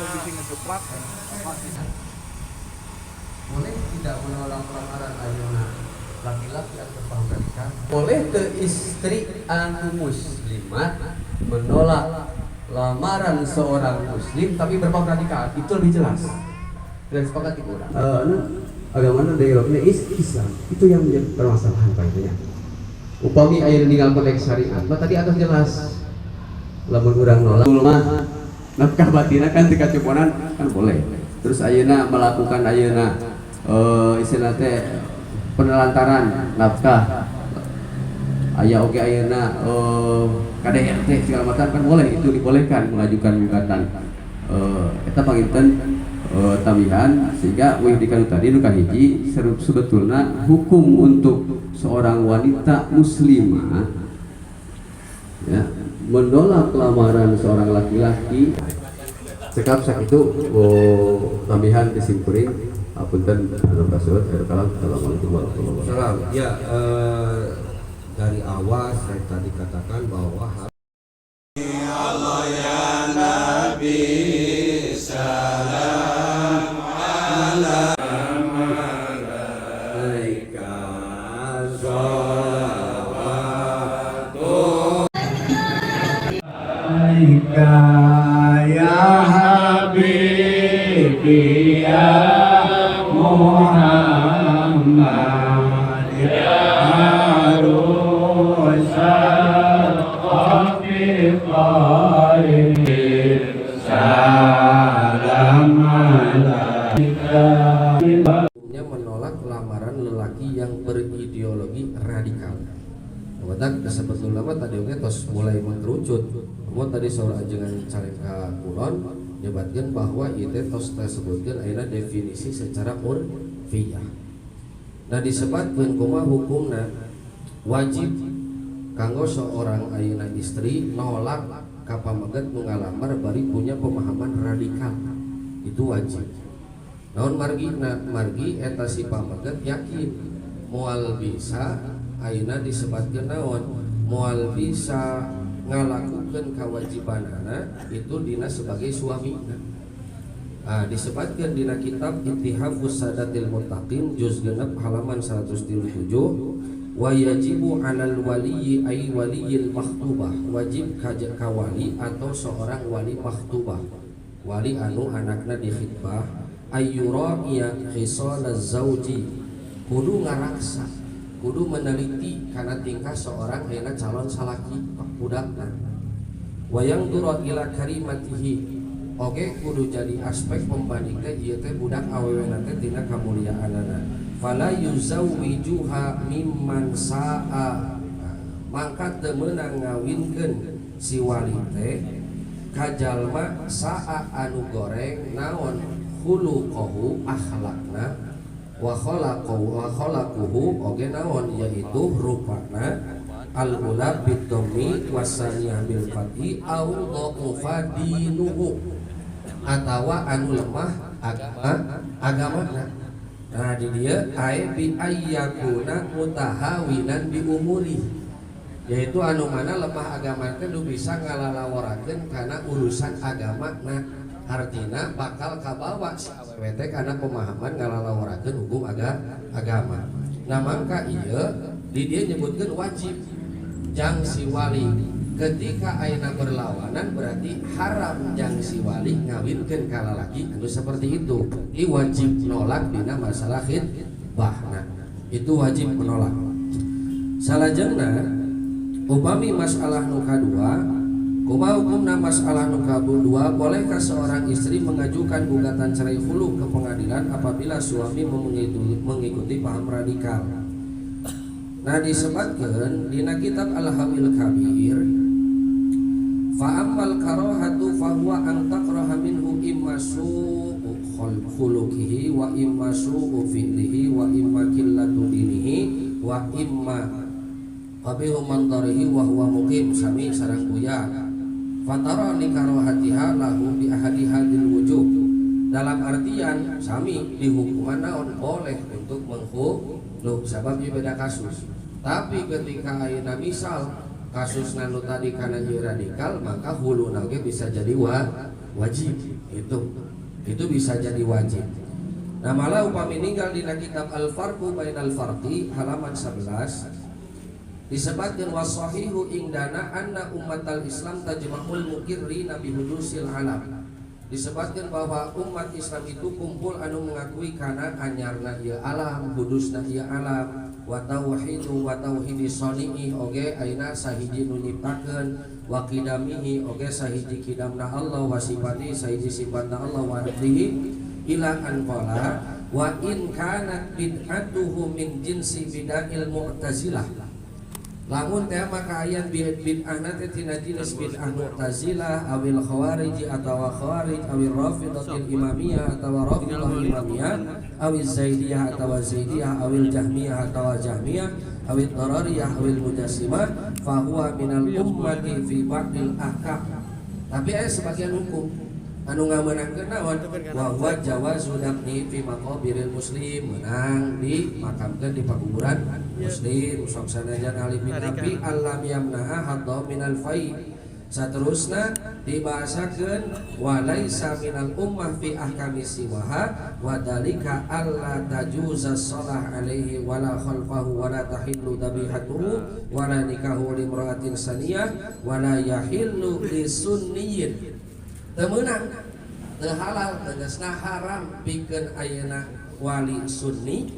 bisa ngejeplak. Boleh tidak menolak lamaran ayeuna laki-laki atau pamrika? Boleh ke istri anu muslimat menolak lamaran seorang muslim tapi berpamrika? Itu lebih jelas. Dan sepakat itu orang. Agama dialognya Islam itu yang menjadi permasalahan pastinya. Upami ayeuna ninggal konteks syariat, tadi atas jelas. Lamun urang nolak nafkah batina kan dikacuponan kan boleh. Terus ayeuna melakukan istilah teh penelantaran nafkah aya oge ayeuna KDRT segala macam kan boleh, itu dibolehkan mengajukan gugatan eta panginten tambihan sehingga wih dikanu tadi nu kahiji sebetulna hukum untuk seorang wanita muslimah ya menolak lamaran seorang laki-laki sekap sakitu tambihan disimpuring. Apunten anu kasut assalamualaikum warahmatullahi wabarakatuh. Ya, dari awal saya tadi katakan bahwa Allah ya Nabi salam alaika sholawatullah alaika ya habibi ya Muhammad ya Rasul salam alaika. Menolak lamaran lelaki yang berideologi radikal. Wadak sebetulnya tadi oke tos mulai mengkerucut. Namun tadi seorang ajengan careka kulon nyebatkeun bahwa ieu tos disebutkeun ayeuna definisi secara urfiyah. Nah disebutkeun kumaha hukumna wajib kanggo seorang ayeuna istri nolak ka pameget nu ngalamar bari punya pemahaman radikal. Itu wajib. Naon margi eta si pameget yakin moal bisa ayeuna disebutkeun naon moal bisa ngalakukeun kewajibanana itu dina sebagai suami. Disebutkan dina kitab Ittihafus Sadatil Muttaqin juz 6 halaman 137 wa yajibu 'alal waliyyi ay waliyil makhtubah, wajib ka wali atau seorang wali makhtubah, wali anu anakna dikhitbah, ayyura'iya khisalaz zauji, kudu ngaraksa, kudu meneliti karena tingkah seorang ayeuna calon salaki budakna, wayang dura ila karimatihi, oke kudu jadi aspek pembandingkeun ieu teh budak awewena teh tina kamuliaanana, fala yuzawwijuha mimman sa'a, mangka teu meunang ngawinkeun si wali teh ka jalma sa'a anu goreng naon khuluquhu akhlakna wa khalaquhu oge naon yaitu rupana al-ula bid-dhammi wasaniyah bil fathi au dha'ufa dinuhu, atawa anu lemah agamana. Nah di dia ai bi ayyakuna mutahawinan bi umuri, yaitu anu mana lemah agama teh nu bisa ngalalaworakeun kana urusan agama. Nah artina bakal kabawa si awewe teh kana pemahaman ngalalaworakeun hukum agama. Nah mangka ieu di dia nyebutkeun wajib jang si wali ketika ayeuna berlawanan berarti haram jang si wali ngawinkeun ka lalaki anu seperti itu. Ini wajib nolak dina masalah khitbah. Itu wajib menolak. Salajengna upami masalah nu kadua, kumaha hukumna masalah nu kadua, bolehkah seorang istri mengajukan gugatan cerai khulu ke pengadilan apabila suami mengikuti paham radikal? Nah disebutkan dina kitab Al-Hamil Kabir, fa ammal karahatu fa huwa an takraha minhu imma su'u khuluqihi wa imma su'u fi'lihi wa imma qillatu dinihi wa imma qabihu mandarihi wa huwa muqim sami sareng kuya fatara li karahatiha lahu bi ahadi hadil wujub, dalam artian sami dihukuman naon boleh untuk mengkhulu sababnya beda kasus. Tapi ketika ayeuna misal kasus nanu tadi karena radikal, maka hulu nage bisa jadi wajib. Itu bisa jadi wajib. Nah malah upami ninggal dina kitab Al-Farqu Bainal Farqi halaman 11 disebutkan wasahihu indana anna ummatal Islam tajma'ul mukirrina bihudusil alam. Disebutkan bahwa umat Islam itu kumpul anu mengakui kana anyarna ieu alam, hudusna ieu alam, wa tauhidu wa tauhidi soni'i oge aina sahiji nu nyiptakeun, wa qidamihi oge sahiji qidamna Allah, wa sifati sahiji sifatna Allah, wa nafsihi ila an qala wa in kanat bid'atuhu min jinsi bid'il mu'tazilah. Lamun teh maka aya bid'ahna teh tina jenis bid'ah mu'tazilah awil khawarij atawa khawarij awil rafidatil imamiyah atawa rafidah imamiyah awil zaidiyah atawa zaidiyah awil jahmiyah atawa jahmiyah awil darariyah awil mujassimah fahuwa minal ummati fi ba'dil ahkam. Tapi aya sebagian hukum anu ngamenangkeun naon wa huwa jawazu dafni fi maqabiril muslim, menang dimakamkeun di pakuburan muslim sok sanajan alim tapi alam yamnaha hadza minal fai. Saterusna dibahasakeun wa laisa minal ummah fi ahkami siwaha wa dalika alla tajuza shalah alaihi wala khalfahu wala tahillu dabihatuhu wala nikahu limra'atin saniyah wala yahillu li sunniyin. Temenang halal tegasna haram pikeun ayeuna wali sunni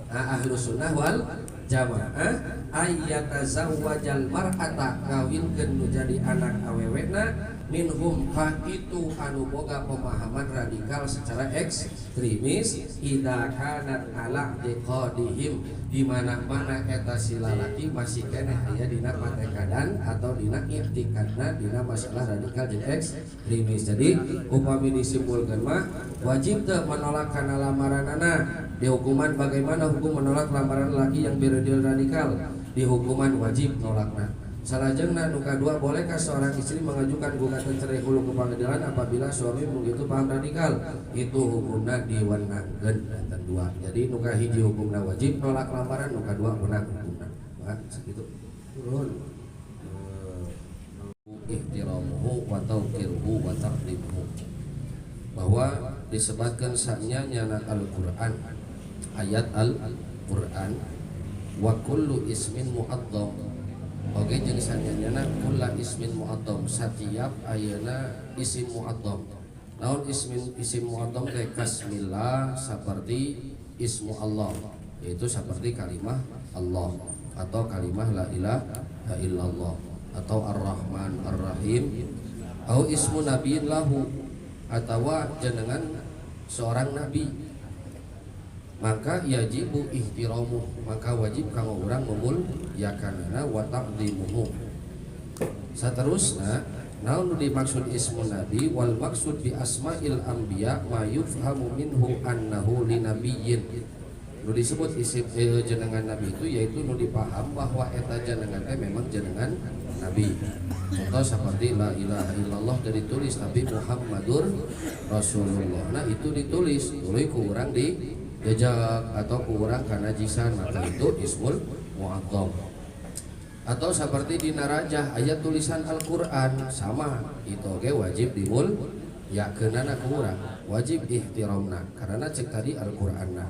ahlu sunnah wal jamaah ayyatazawwajal mar'ata kawinkeun nu jadi anak awewena minhum ka itu anu boga pemahaman radikal secara ekstremis idza kanat ala diqadihim di mana-mana eta si lalaki masih keneh aya dina patekadan atau dina i'tikadna dina masalah radikal jeung ekstremis. Jadi upami disimpulkeun mah wajib teu menolak kana lamaranana. Di hukuman bagaimana hukum menolak lamaran laki yang beridil radikal? Di hukuman wajib nolakna. Salajengna nu kadua, bolehkah seorang istri mengajukan gugatan cerai hulu ke pengadilan apabila suami begitu paham radikal? Itu hukumna diwenangkeun dan dua. Jadi nu kahiji hukumna wajib nolak lamaran, nu kadua menang hukumna. Nah, segitu. Turun. Ihtiramuhu wa tawqiruhu wa taqdimuhu. Bahwa disebutkan sanya nyana Al-Qur'an, ayat Al-Qur'an wa kullu ismin mu'azzam. Oke, jeung sanjana kullu ismin mu'azzam, setiap ayeuna isim mu'azzam. Naon isim mu'azzam teh kasmillah seperti ismu Allah, yaitu seperti kalimah Allah atau kalimah la ilaha illallah atau ar-Rahman ar-Rahim atau ismu nabiyin lahu atau jenengan seorang nabi, maka yajibu ihtiramu, maka wajib kanggo urang memulyakanna wa taqdimuhu. Saterusna naon dimaksud ismu nabi wal maksud bi asma'il anbiya ma yufhamu minhu annahu linabiyyin. Nu disebut isim jenengan nabi itu yaitu nu dipaham bahwa eta jenengan teh memang jenengan nabi. Contoh seperti la ilaha illallah dari ditulis tapi Muhammadur Rasulullah. Nah itu ditulis tuluy ku urang di jejak atau kurang karena jisan, maka itu ismul mu'azzam. Atau seperti di narajah ayat tulisan Al-Qur'an sama itu oge wajib dimul ya keunana kurang wajib ihtiramna karena cek tadi Al-Qur'anna.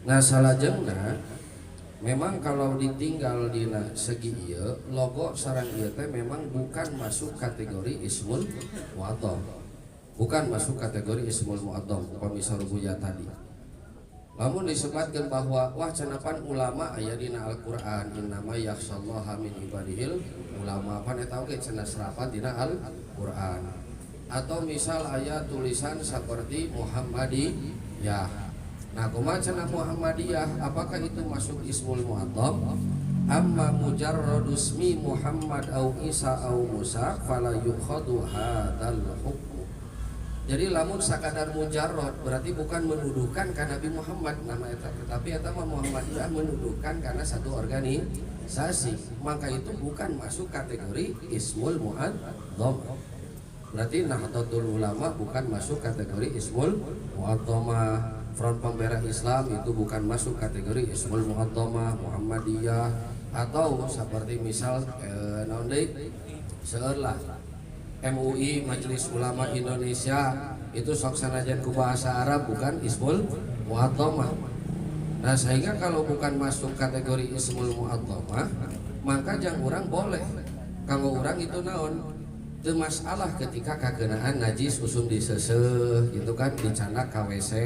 Nah salajengna memang kalau ditinggal di segi ieu logo sareng ieu teh memang bukan masuk kategori ismul mu'azzam, bukan masuk kategori ismul mu'azzam upami sarubuya tadi. Lamun disebutkan bahwa wah canapan ulama aya dina Al-Qur'an innama yakhshallaha min ibadihil ulama pan eta oge cenah serapat dina Al-Qur'an. Atau misal aya tulisan seperti Muhammadiyah. Nah kumaha cenah Muhammadiyah, apakah itu masuk ismul mu'azzam? Amma mujarradusmi Muhammad au Isa au Musa fala yukhadu hadzal hukm. Jadi lamun sakadar mujarrad berarti bukan menuduhkan ka Nabi Muhammad nama eta, tetapi eta mah Muhammadiyah menuduhkan karena satu organisasi, maka itu bukan masuk kategori ismul mu'azzam. Berarti Nahdlatul Ulama bukan masuk kategori ismul mu'azzamah. Front Pembela Islam itu bukan masuk kategori ismul mu'azzamah. Muhammadiyah atau seperti misal naon deui seueur lah MUI Majelis Ulama Indonesia itu sok sanajan ku bahasa Arab bukan ismul mu'adhamah. Nah sehingga kalau bukan masuk kategori ismul mu'adhamah maka jang urang boleh kanggo urang itu naon teu masalah ketika kageunaan najis usum diseseuh gitu kan dicandak ka WC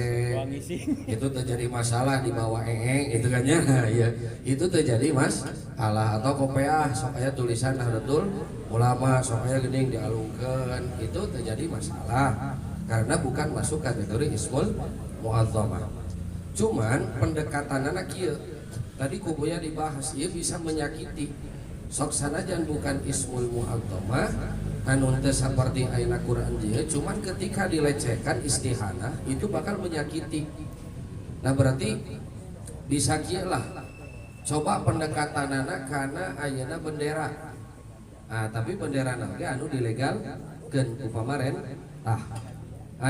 itu terjadi masalah di bawah itu kan ya ya itu terjadi masalah atau kopiah sok aya tulisan Nahdlatul Ulama sok aya geuning dialungkeun itu terjadi masalah karena bukan masuk kategori ismul mu'adhamah. Cuman pendekatanana kieu tadi kubuya dibahas ieu bisa menyakiti sok sanajan bukan ismul mu'adhamah anu teh saperti ayeuna Quran dia cuman ketika dilecehkan istihanah itu bakal menyakiti. Nah berarti bisa kieu lah coba pendekatanana kana ayeuna bendera. Ah tapi bendera ge anu dilegalkeun ku pamaren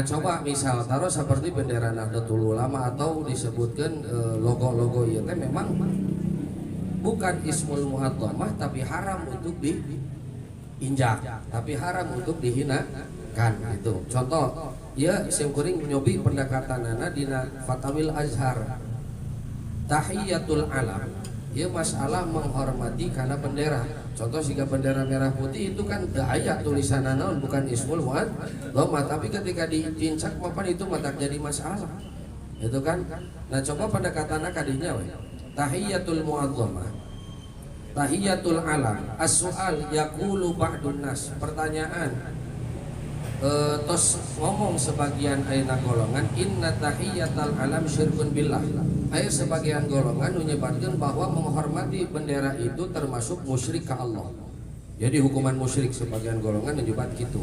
coba misal taruh seperti bendera Nahdlatul Ulama atau disebutkan logo-logo ieu teh memang bukan ismul mu'adhamah tapi haram untuk diinjak, tapi haram untuk dihinakan gitu. Contoh, ya sim kuring nyobi pendekatanana dina Fatawil Azhar. Tahiyatul alam, ya masalah menghormati karena bendera. Contoh jika bendera merah putih itu kan aya tulisanna naon bukan ismul mu'adhamah, tapi ketika diincak mapan itu matak jadi masalah. Itu kan. Nah, coba pendekatanna kadinya we. Tahiyatul mu'adhamah. Tahiyatul alam. As-su'al yaqulu ba'dun nas. Pertanyaan. Tos ngomong sebagian ayeuna golongan inna tahiyatal alam syirkun billah. Aya sebagian golongan menyebarkan bahwa menghormati bendera itu termasuk musyrik ke Allah. Jadi hukuman musyrik sebagian golongan menyebat gitu.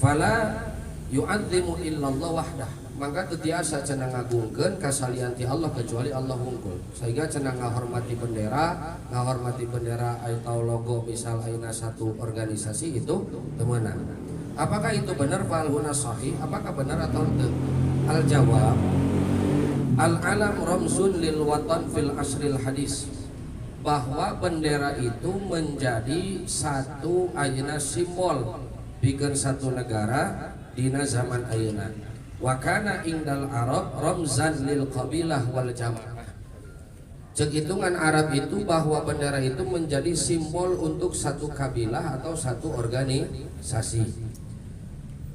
Fala yu'adzimu illallah wahdah. Maka tetiasa cenah ngagungkeun kasalian ti Allah kecuali Allah hungkul. Sehingga cenah ngahormati bendera atau logo misal ayeuna satu organisasi itu temenan. Apakah itu benar falhuna sahih? Apakah benar atau tidak? Al-jawab al-alam ramzun lil watan fil asril hadis. Bahwa bendera itu menjadi satu ayeuna simbol pikeun satu negara dina zaman ayeuna. Wa kana indal arab ramzan lil qabilah wal jamaah. Cek hitungan Arab itu bahwa bendera itu menjadi simbol untuk satu kabilah atau satu organisasi.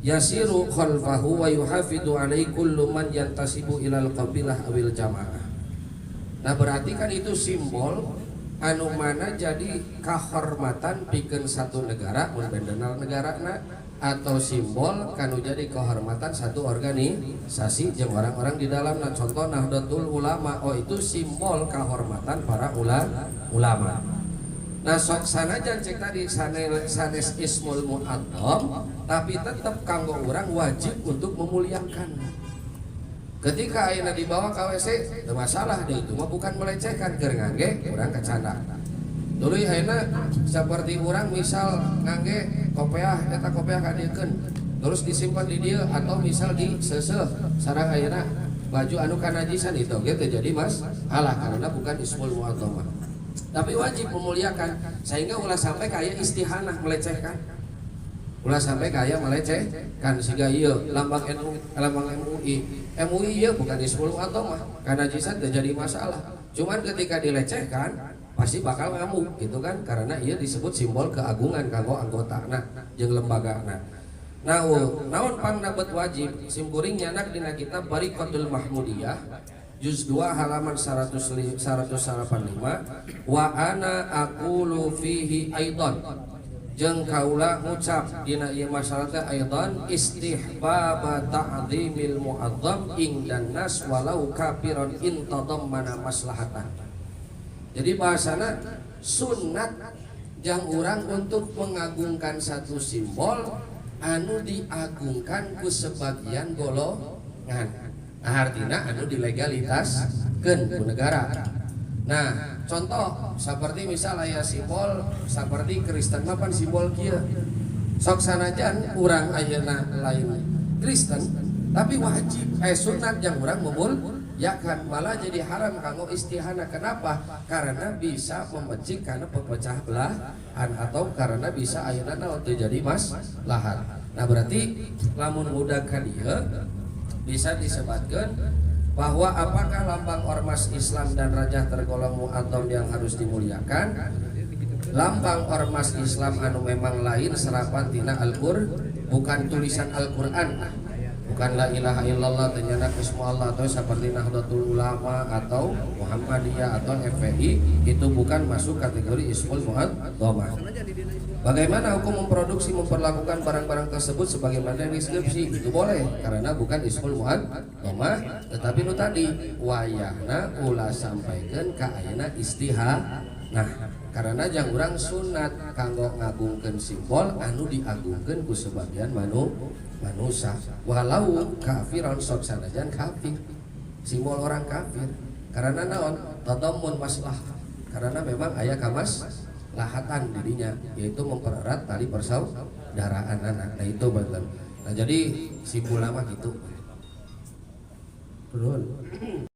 Yasiru khalfahu wa yuhafidu alaihi kullu man yantasibu ilal qabilah awil jamaah. Nah berarti kan itu simbol anu mana jadi kehormatan pikeun satu negara mun bendenal negarana atau simbol kanu jadi kehormatan satu organisasi jeung orang-orang di dalamna. Contoh Nahdlatul Ulama, oh itu simbol kehormatan para ulama. Nah sok sanajan cek tadi sanes ismul mu'adham tapi tetap kanggo urang wajib untuk memuliakan. Ketika ayeuna dibawa ka WC teu masalah deh itu mah bukan melecehkan keur ngangge urang kacanda. Tuluy ayeuna saperti urang misal ngangge kopiah eta kopiah kadiekeun terus disimpan di dieu atau misal diseseuh sareng ayeuna baju anu kanajisan itu ge teu jadi masalah karena bukan ismul mu'adhamah. Tapi wajib memuliakan sehingga ulah sampai kaya istihanah melecehkan. Ulah sampai kaya melecehkan sehingga ieu lambang MUI ieu bukan ismul mu'adhamah karena jisan terjadi masalah. Cuman ketika dilecehkan pasti bakal ngamuk gitu kan karena ieu disebut simbol keagungan kanggo anggotana jeung lembagana. Naon pangnabeut wajib simkuring nyanak dina kitab Bariqatul Mahmudiyah juz 2 halaman 185 wa ana aqulu fihi aidan jeung kaula ngucap dina ieu masalah teh aidan istihbab ta'dzimil mu'adzam ingdan nas walau kafiran intadammana maslahatan. Jadi bahasana sunnat jang urang untuk mengagungkan satu simbol anu diagungkan ku sebagian golongan. Artinya anu dilegalitaskeun ku negara. Nah, contoh seperti misal aya simbol seperti Kristen mah pan simbol kieu. Sok sanajan urang ayeuna lain Kristen, tapi wajib sunat jang urang ya kan malah jadi haram kanggo istihana. Kenapa? Karena bisa memecik karena pepecah belahan atau karena bisa ayeuna naon teu jadi maslahat. Nah berarti lamun budak ka dieu bisa disebutkan bahwa apakah lambang ormas Islam dan raja tergolong mu'azzam yang harus dimuliakan? Lambang ormas Islam anu memang lain serapan tina Al-Qur'an, bukan tulisan Al-Qur'an, bukan la ilaha illallah ternyata ismu Allah atau seperti Nahdlatul Ulama atau Muhammadiyah atau FPI, itu bukan masuk kategori ismul mu'azzamah. Bagaimana hukum memproduksi memperlakukan barang-barang tersebut sebagaimana deskripsi? Itu boleh karena bukan ismul mu'azzamah, tetapi nu tadi wayahna ulah sampaikeun ka ayeuna nah karena jang urang sunat kanggo ngagungkeun simbol anu diagungkeun ku sebagian manusia walau kafiron sok sanajan kafir simbol orang kafir karena naon tadammun maslah karena memang aya kamaslahatan dirinya yaitu mempererat tali persaudaraan anak. Nah itu betul. Nah jadi si ulama gitu turun